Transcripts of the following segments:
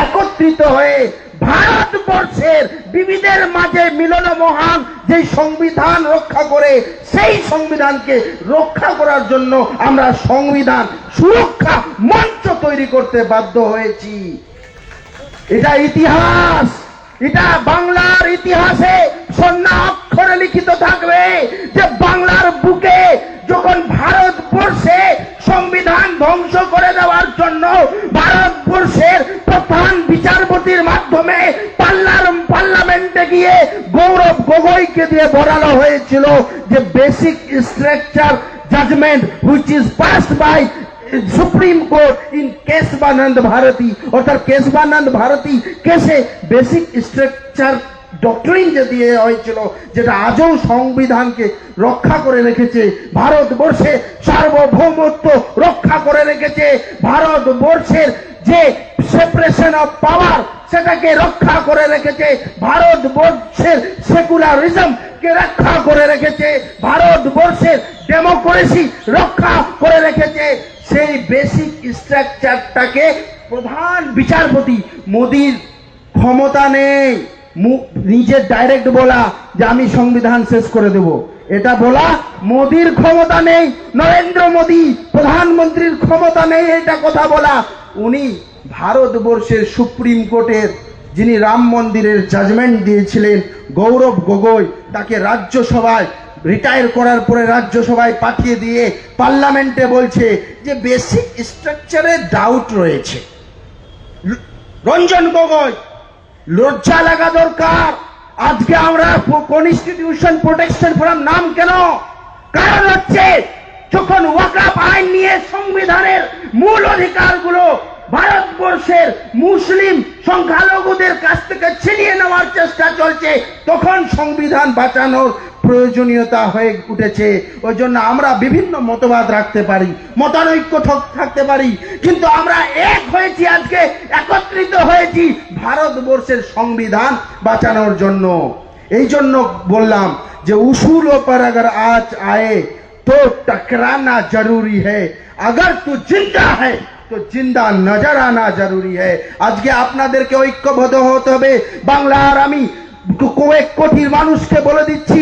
একত্রিত হয়ে ভারতবর্ষের বিবিধের মাঝে মিলন মহান যে সংবিধান রক্ষা করে, সেই সংবিধানকে রক্ষা করার জন্য আমরা সংবিধান সুরক্ষা মঞ্চ তৈরি করতে বাধ্য হয়েছি। এটা ইতিহাস, এটা বাংলার ইতিহাসে স্বর্ণ অক্ষরে লিখিত থাকবে যে বাংলার বুকে যখন ভারতবর্ষে সংবিধান ধ্বংস করে দেওয়ার জন্য ভারতবর্ষের প্রধান বিচারপতির মাধ্যমে পার্লামেন্টে গিয়ে গৌরব গগৈকে দিয়ে বলানো হয়েছিল যে basic structure judgment which is passed by Supreme Court in Kesavananda Bharati, অর্থাৎ কেশবানন্দ ভারতী কেসে বেসিক স্ট্রাকচার ডক্টরিন যে দিয়ে হয়েছিল, যেটা আজও সংবিধানকে রক্ষা করে রেখেছে, ভারতবর্ষে সার্বভৌমত্ব রক্ষা করে রেখেছে, ভারতবর্ষের যে সেপারেশন অফ পাওয়ার সেটাকে রক্ষা করে রেখেছে, ভারতবর্ষের সেকুলারিজম কে রক্ষা করে রেখেছে, ভারতবর্ষের ডেমোক্রেসি রক্ষা করে রেখেছে। সেই বেসিক স্ট্রাকচারটাকে প্রধান বিচারপতি মোদির ক্ষমতা নেই নিজে ডাইরেক্ট বলা যে আমি সংবিধান শেষ করে দেব, এটা বলা মোদির ক্ষমতা নেই, নরেন্দ্র মোদী প্রধানমন্ত্রীর ক্ষমতা নেই এটা কথা বলা। উনি ভারতবর্ষের সুপ্রিম কোর্টের যিনি রাম মন্দিরের জাজমেন্ট দিয়েছিলেন গৌরব গগৈ, তাকে রাজ্যসভায় রিটায়ার করার পরে রাজ্যসভায় পাঠিয়ে দিয়ে পার্লামেন্টে বলছে যে বেসিক স্ট্রাকচারে ডাউট রয়েছে। রঞ্জন গগৈ, লজ্জা লাগা দরকার। আজকে আমরা কনস্টিটিউশন প্রোটেকশন ফোরাম নাম কেন? কারণ হচ্ছে যখন ওয়াকফ আইন নিয়ে সংবিধানের মূল অধিকারগুলো ভারতবর্ষের মুসলিম সংখ্যালঘুদের কাছ থেকে ছিনিয়ে নেওয়ার চেষ্টা চলছে, তখন সংবিধান বাঁচানোর প্রয়োজনীয়তা হয়ে উঠেছে। ওই জন্য আমরা বিভিন্ন মতবাদ রাখতে পারি, মতানৈক্য থাকতে পারি, কিন্তু আমরা এক হয়েছি, আজকে একত্রিত হয়েছি ভারতবর্ষের সংবিধান বাঁচানোর জন্য। এই জন্য বললাম যে উসুল পর अगर आज आए तो टकराना जरूरी है, अगर तू जिंदा है তো জিন্দা নজর আনা জরুরি है। আজকে আপনাদেরকে ঐক্যবদ্ধ হতে হবে। বাংলার আমি কয়েক কোটির মানুষকে বলে দিচ্ছি,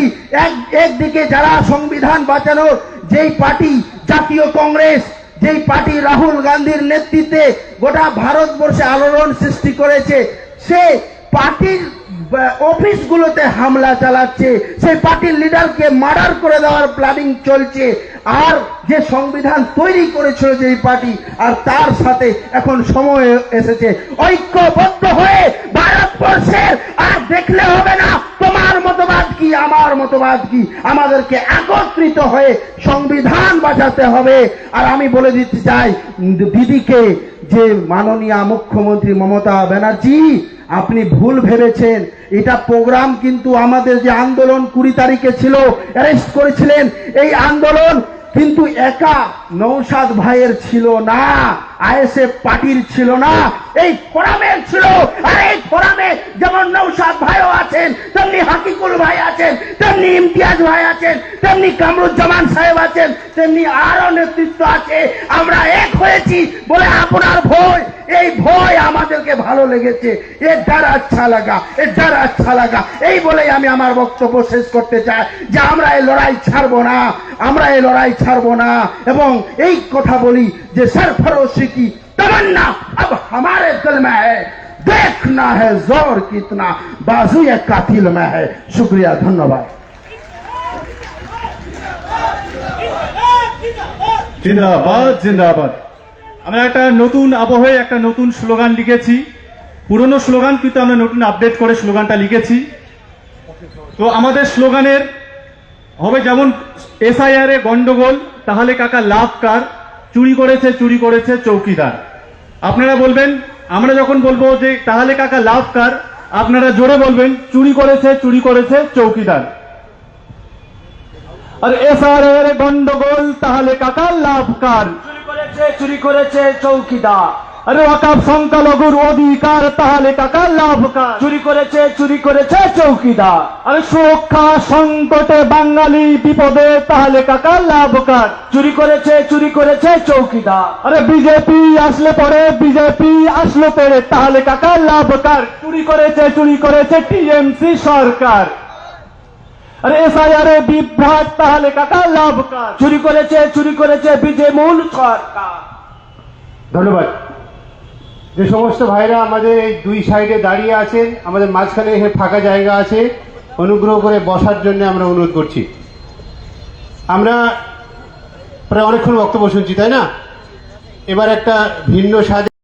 একদিকে যারা সংবিধান বাঁচানোর যেই পার্টি জাতীয় কংগ্রেস, যেই পার্টি রাহুল গান্ধীর নেতৃত্বে গোটা ভারতবর্ষে আলোড়ন সৃষ্টি করেছে, সে পার্টির অফিসগুলোতে হামলা চালাচ্ছে, সেই পার্টির লিডারকে মার্ডার করে দেওয়ার প্ল্যানিং চলছে। আর যে সংবিধান তৈরি করেছিল যেই পার্টি, আর তার সাথে এখন সময় এসেছে ঐক্যবদ্ধ হয়ে ভারতবর্ষের আর দেখলে হবে না তোমার মতবাদ কি আমার মতবাদ কি, আমাদেরকে একত্রিত হয়ে সংবিধান বাঁচাতে হবে। আর আমি বলে দিতে চাই দিদিকে যে মাননীয় মুখ্যমন্ত্রী মমতা ব্যানার্জি, আপনি ভুল ভেবেছেন। এটা প্রোগ্রাম কিন্তু আমাদের যে আন্দোলন 20 তারিখে ছিল, অ্যারেস্ট করেছিলেন, এই আন্দোলন কিন্তু একা নৌসাদ ভাইয়ের ছিল না, আইএসএফ পার্টির ছিল না, এই ফোরামের ছিল। আর এই ফোরামে যেমন নৌসাদ ভাইও আছেন, তেমনি হাকিকুল ভাই আছেন, তেমনি ইমতিয়াজ ভাই আছেন, তেমনি কামরুজ্জামান সাহেব আছেন, তেমনি আরো নেতৃত্ব আছে। আমরা এক হয়েছি বলে আপনার ভয়, এই ভয় আমাদেরকে ভালো লেগেছে, এর দ্বারা আচ্ছা লাগা, এর দ্বারা আচ্ছা লাগা, এই বলেই আমি আমার বক্তব্য শেষ করতে চাই যে আমরা এই লড়াই ছাড়বো না, আমরা এই লড়াই ছাড়বো না। এবং এই কথা বলি যে सरफरोशी की तमन्ना अब हमारे दिल में है, देखना है जोर कितना बाजू या कातिल में है। शुक्रिया, धन्यवाद। जिंदाबाद जिंदाबाद। আমরা একটা নতুন আবহে একটা নতুন স্লোগান লিখেছি, পুরনো স্লোগান কিন্তু আমরা নতুন আপডেট করে স্লোগানটা লিখেছি। তো আমাদের স্লোগানের হবে যেমন এসআইআর এ গন্ডগোল, তাহলে কাকা লাভ কার, চুরি করেছে চৌকিদার। আপনারা বলবেন, আমরা যখন বলবো যে তাহলে কাকা লাভ কার, আপনারা জোরে বলবেন চুরি করেছে চৌকিদার। আর এসআইআর এ গন্ডগোল, তাহলে কাকা লাভ কার, চুরি করেছে চৌকিদার। আরে ওয়াকাফ সংখ্যালঘুর অধিকার তাহলে কাকা লাভ কার? চুরি করেছে চৌকিদার। আরে সুরক্ষা সংকটে বাঙালি বিপদে তাহলে কাকা লাভ কার? চুরি করেছে চৌকিদার। আরে বিজেপি আসলে পরে বিজেপি আসলো পেরে তাহলে কাকা লাভ কার? চুরি করেছে টিএমসি সরকার। আরে এসআইআর বিভ্রাট তাহলে কাকা লাভ কার? চুরি করেছে বিজেমূল সরকার। ধন্যবাদ। যে সমস্ত ভাইরা আমাদের এই দুই সাইডে দাঁড়িয়ে আছেন, আমাদের মাঝখানে এখানে ফাঁকা জায়গা আছে, অনুগ্রহ করে বসার জন্য আমরা অনুরোধ করছি। আমরা প্রায় অনেকক্ষণ বক্তব্য শুনছি, তাই না? এবার একটা ভিন্ন স্বাদ